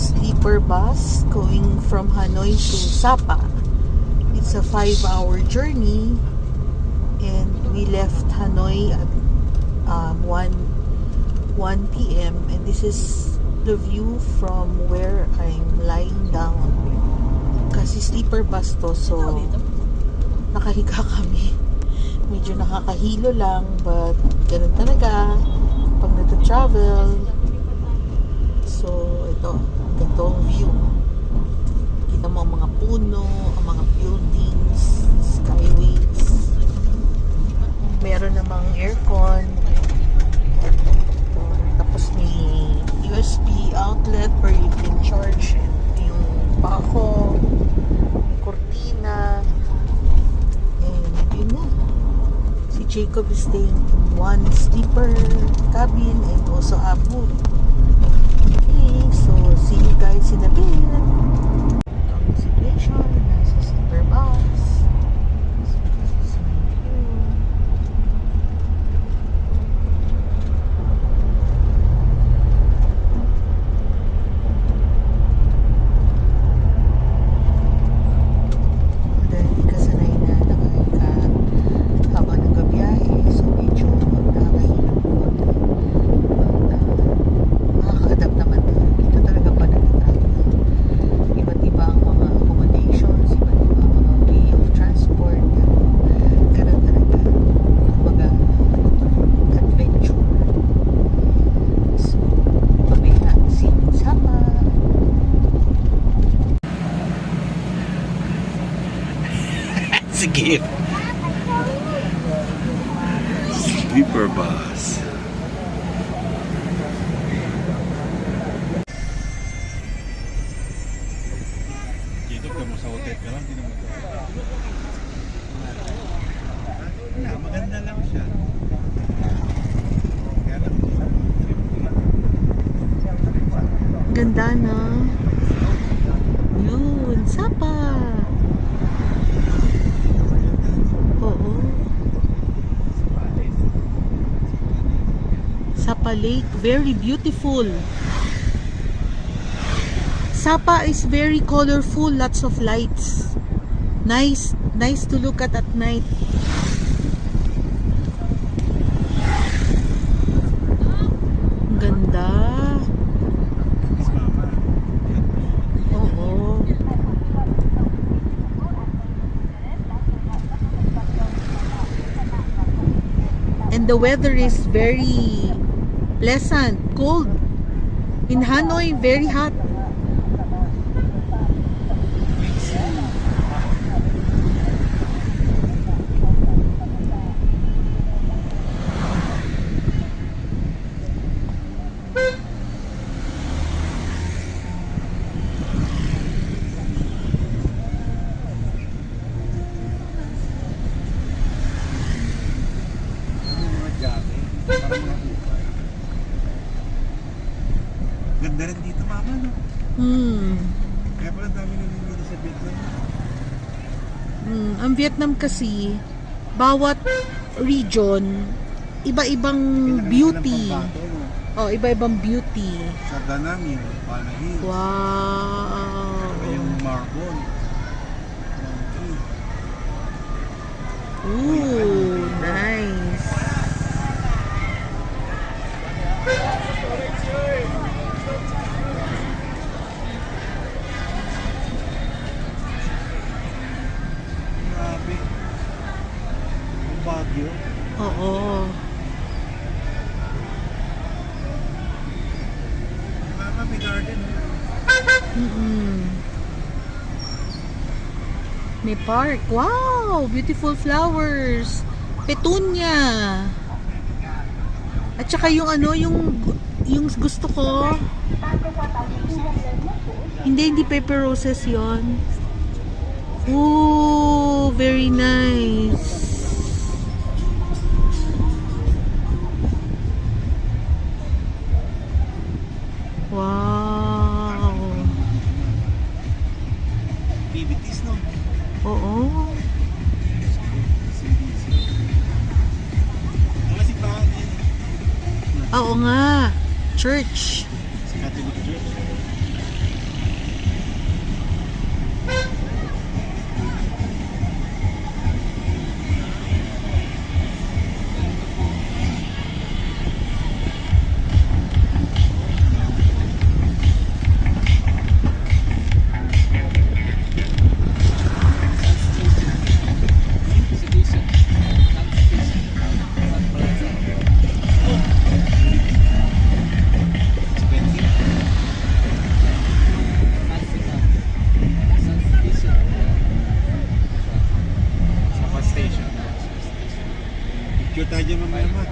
Sleeper bus going from Hanoi to Sapa. It's a 5-hour journey, and we left Hanoi at 1 p.m. and this is the view from where I'm lying down. Kasi sleeper bus to, so nakahiga kami. Medyo nakakahilo lang, but ganun talaga pag nagta-travel. So ito ang view. Kita mo ang mga puno, ang mga buildings, skyways. Meron namang aircon. Tapos may USB outlet where you can charge yung bako, yung cortina. And yun na. Si Jacob is staying in one sleeper cabin and also Abu. So, see you guys in a bit. Ang situation, nasa sleeper bus. So, this is my view. Dahil di ka sanay na nakaika habang nagbabiyahe, so medyo nakakahilap ko. Makaka-adapt naman. Sige. Sleeper bus. Dito ka mo sa hotel ka lang, hindi mo ito. Maganda lang siya. Ganda na. Yun, Sapa. Sapa Lake, very beautiful. Sapa is very colorful, lots of lights. Nice to look at night. Ganda. Oo. And the weather is very pleasant, cold. In Hanoi, very hot. Ganda rin dito, mama, no? Kaya pala dami namimili sa Vietnam. Ang Vietnam kasi, bawat region, iba-ibang beauty. Oh, iba-ibang beauty. Sa Danang yun, Panahil. Wow. Yung Marbon. Ooh, nice. Mm-mm. May park. Wow! Beautiful flowers. Petunia. At saka yung ano, yung gusto ko. Hindi paper roses yon. Ooh, very nice. Wow. Activities, no? Oo. Wala si Bahan yan. Oo nga. Church. Sa Catholic Church. Sa bus station. Picture tayo dyan mamaya ma.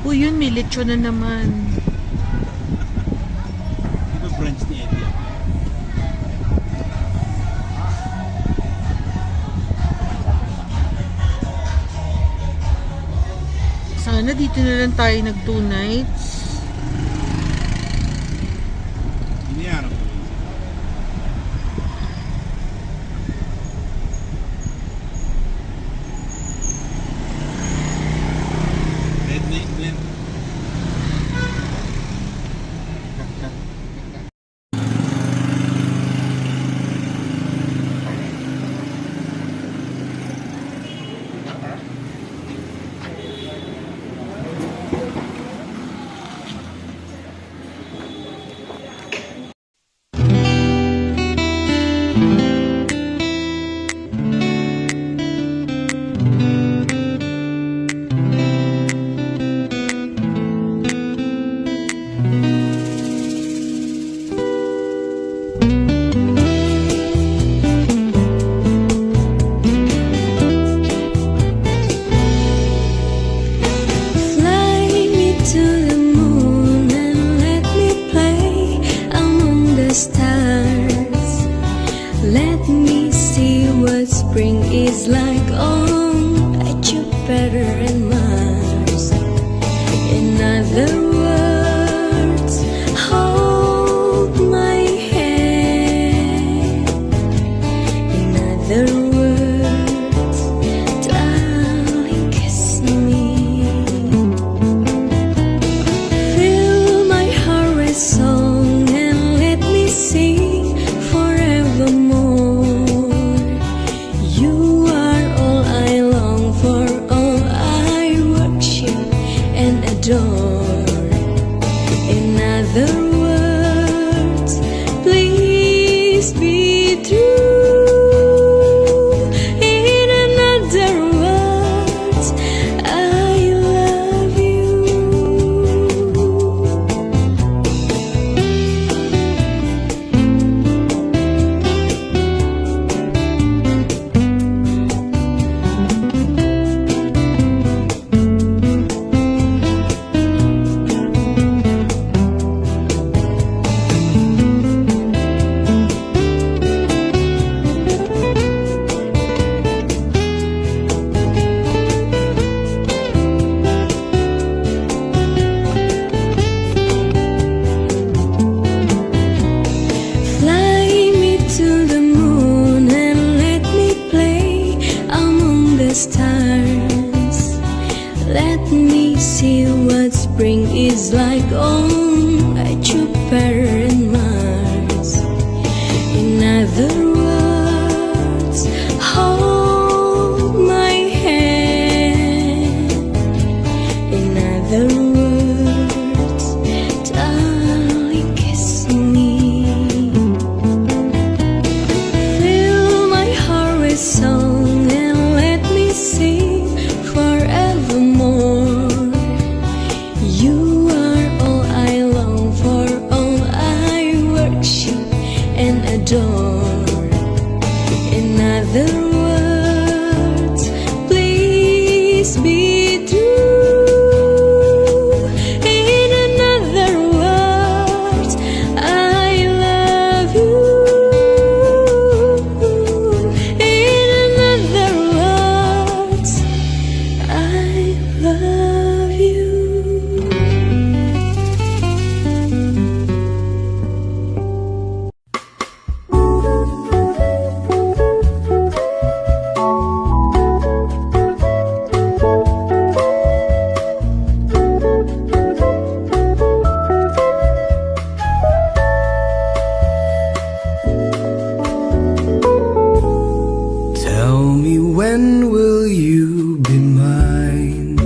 Oh, yun, may lechon na naman. Di ba branch ni Eddie? Sana dito na lang tayo nag 2 nights. Iniarap ko. Red na yung blend. Fly me to the moon and let me play among the stars. Let me see what spring is like on Jupiter and Mars. In other words, hold my hand. In other words, darling, kiss me. Fill my heart with song and let me sing forevermore. You are all I long for, all I worship and adore. In other words, please be true. In another words, I love you. Fly me to the moon and let me play among the stars. Let me see what spring is like on Jupiter and Mars. In other words, hold my hand. In other words, darling, kiss me. Fill my heart with song and adored. In other words, please be true. In another words, I love you. In another words, I love you. Tell me, when will you be mine?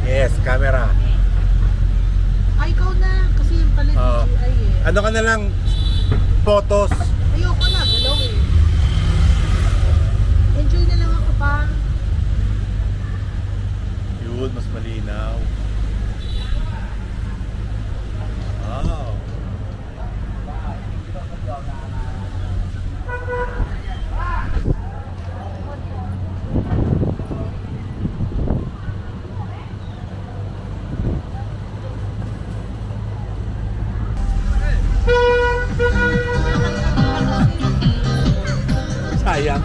Yes, camera. Ay, ikaw na. Kasi yung pala Oo. DJI eh. Ano ka na lang, photos. Ayoko na, galaw eh. Enjoy na lang ako pa. Yun, mas malinaw. Wow. Sayang.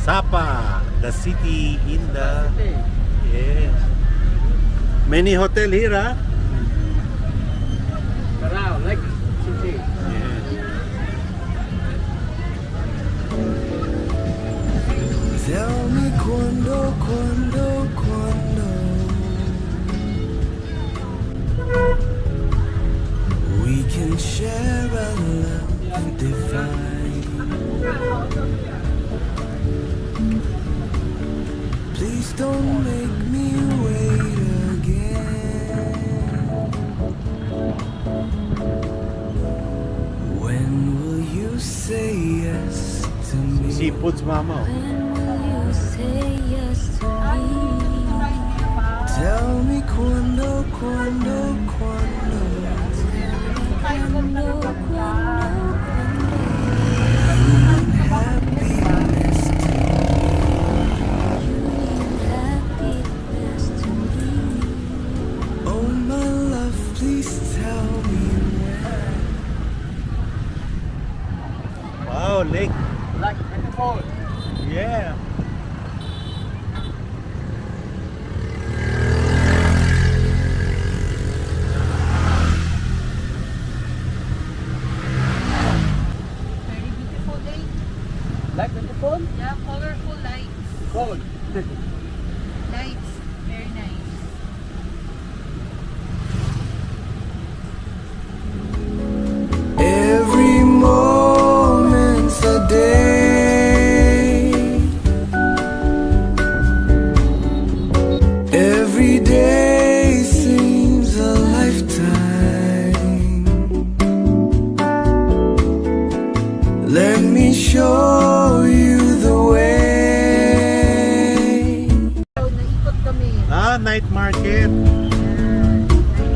Sapa, the city in the... Yes. Many hotel here, huh? Like city. Yes. Tell me cuando, cuando, cuando we can share a love divine. Please don't make me wait again. When will you say yes to me? Seafoods, mama. When will you say yes to me? Tell me cuando, cuando, cuando Cuando, cuando, happiness you mean happiness to me. oh my love, please tell me when. Wow, lake. Like beautiful. Yeah. Very beautiful day. Like beautiful. Yeah, colorful lights. Cold. Lights. Very nice. Every moment's a day. Every day seems a lifetime. Let me show you the way. So, naikot kami. Night market.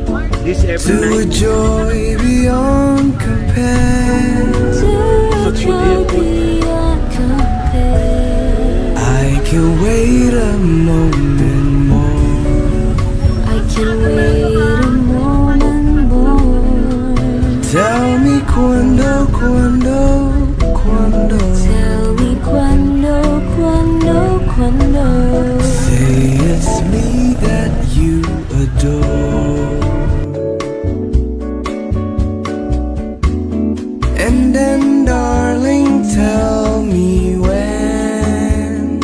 Market. This every To a night. joy beyond compare. To joy beyond compare. I can wait a moment more. I can wait a moment more. Tell me cuando, cuando, cuando. Tell me cuando, cuando, cuando. Say it's me that you adore. And then, darling, tell me when.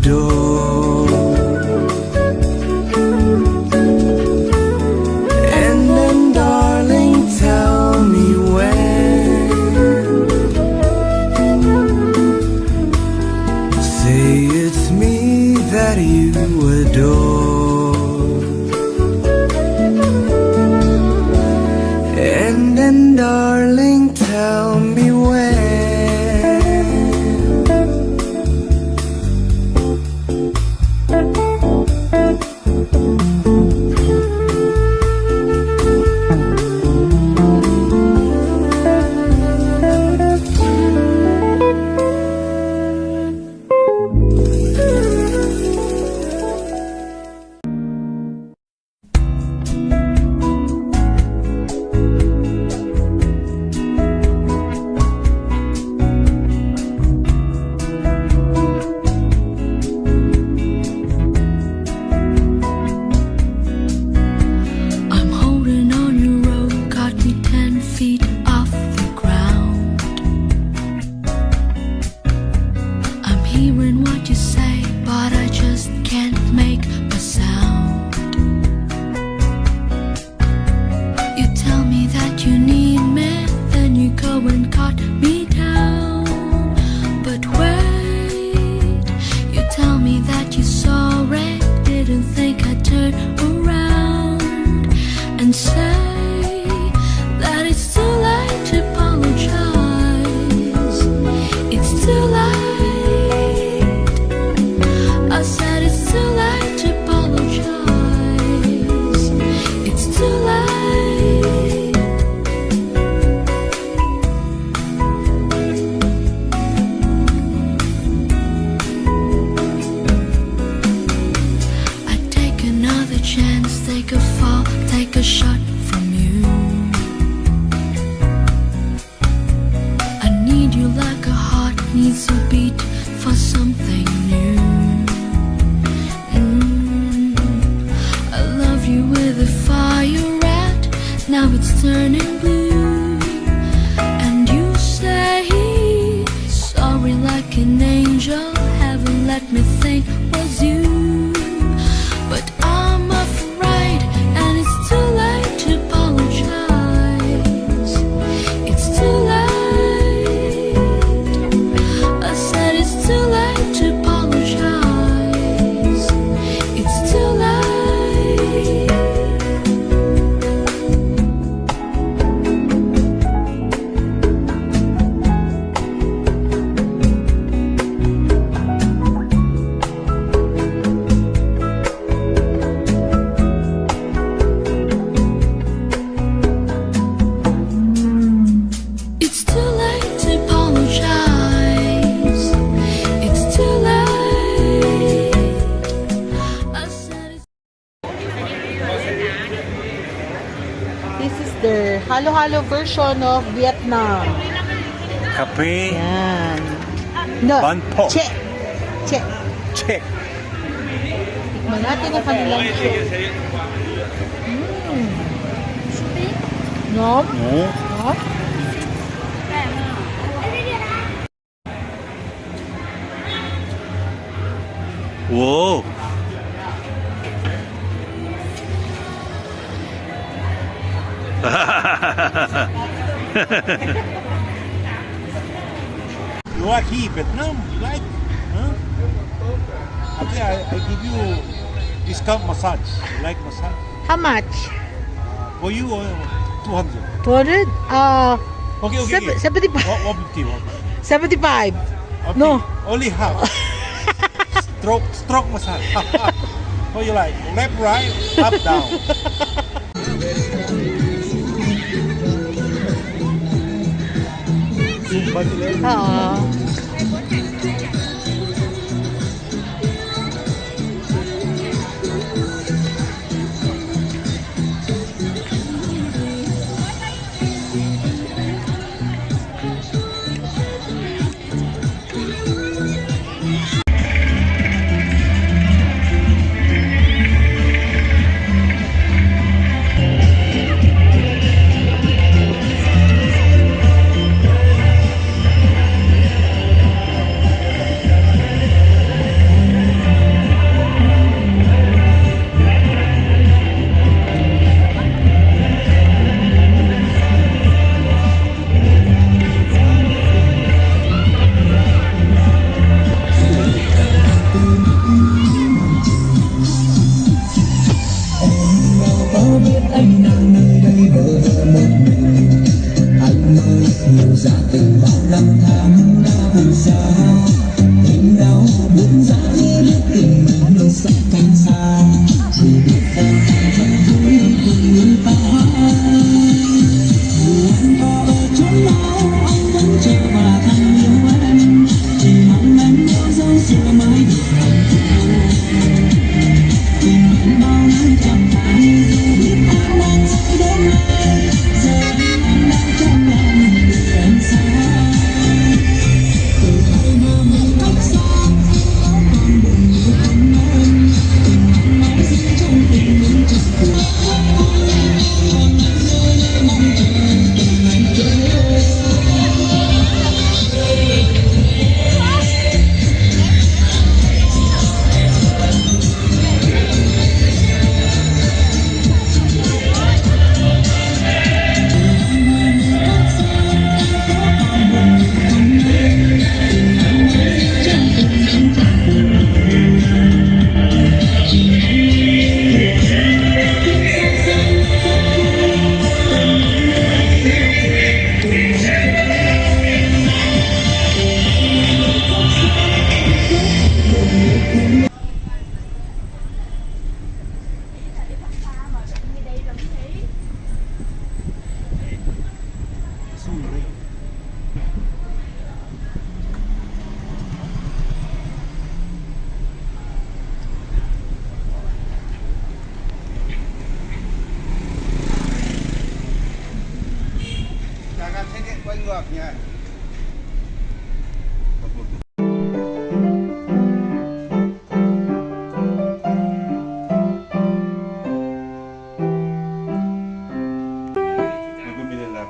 adore. And then, darling, tell me when. Say it's me that you adore. And then, darling, tell me when. I'm holding on your rope, got me 10 feet off the ground. I'm hearing what you say, but I just can't make a sound. You tell me that you need me, then you go and cut me down. But wait, you tell me that you're sorry, didn't think I'd turn around and say that it's too late to apologize. It's too late. I said it's too late to apologize. It's too late. I'd take another chance, take a fall, take a shot from you. I need you like a heart needs a beat for something new. I love you with a fire red, now it's turning blue. And you say sorry like an angel, heaven let me think was you. But I'm afraid, and it's too late to apologize. It's too late. I said it's too late to apologize. It's too late. It's too late to apologize. It's too late. I said it's This is the halo-halo version of Vietnam. Kape. Yan. No. Ban po. Che. Che. Check. Tikman natin ang kanilang che. Nom? No. Nom? Whoa. You like here, Vietnam? You like? Huh? Okay, I give you discount massage. You like massage? How much? For you, 200. 200? Okay, okay. okay. 75. 150. 75. Okay. No. Only half. Stroke massage. What you like? Left, right, up, down. Oo. năm tháng đã vần xa tình đau buồn giá biết tình nơi sắc cánh xa chỉ biết em vẫn vui cùng người ta dù anh có ở chốn nào anh vẫn chờ và thầm yêu em chỉ mong em nhớ dấu xưa mãi được hạnh phúc tình em bao năm chẳng phải dù biết em đang say đêm nay giờ anh đang trong lòng người em xa từ hai mà mình cách xa còn buồn như không em tình em mãi giữ trong tình những chật cuộc còn anh rơi lệ mong chờ từng ngày trôi Jangan sedikit quay ngược nha. Magbibili lang.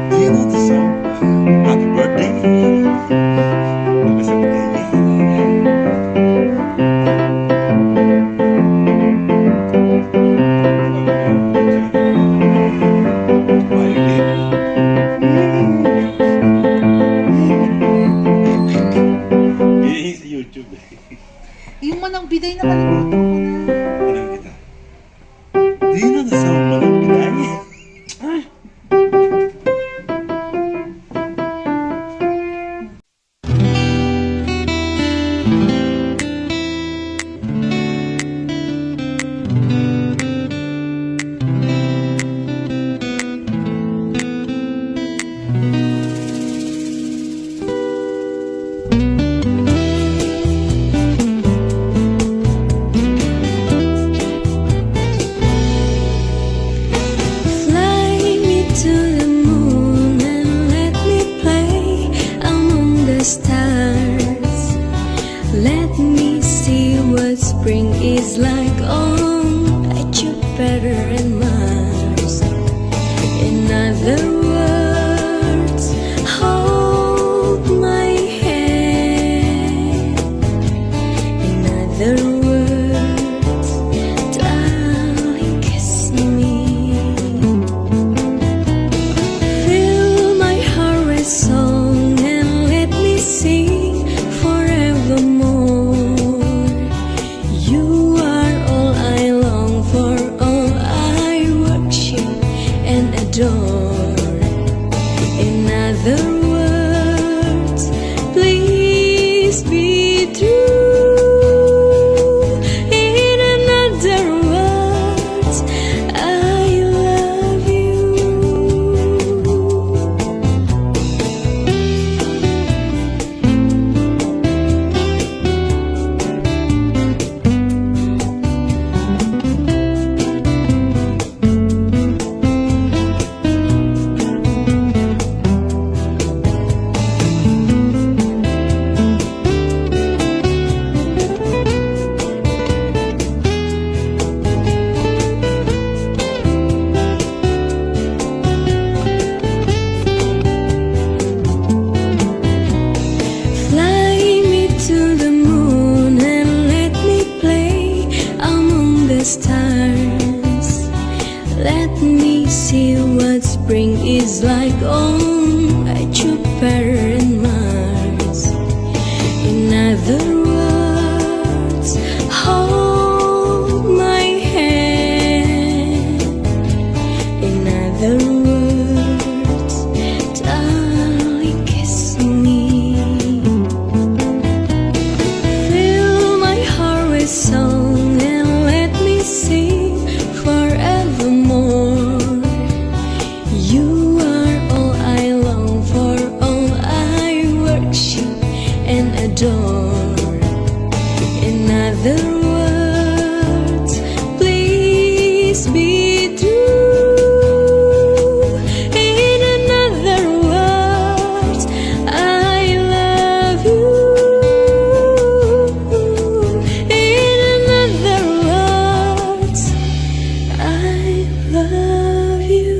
Do you know the song? Happy birthday. Mag-isang day. Sa YouTube eh. Yung Manang Biday na kalimutan ko na. Alam kita. Do you know the song Manang Biday? Fly me to the moon and let me play among the stars. Let me see what spring is like on Jupiter and Mars. In other words, hold my hand. In other words, darling, kiss me. Fill my heart with song and let me sing forevermore. You are all I long for, all I worship and adore. In other words, please be true. In another words, I love you. Fly me to the moon and let me play among the stars. Let me see what spring is like on Jupiter and Mars. In other words, hold my hand. In other words, door. In other words, please be true. In another words, I love you. In another words, I love you.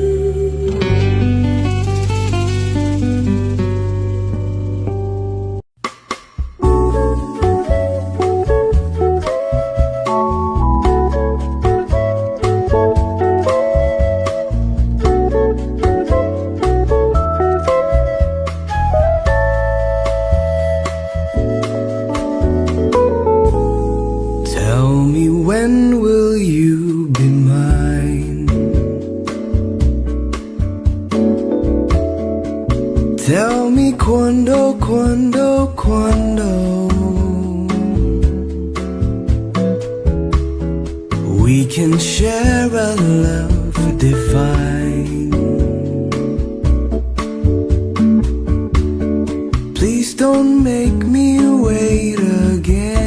Tell me, when will you be mine? Tell me quando, quando, quando we can share a love divine. Please don't make me wait again.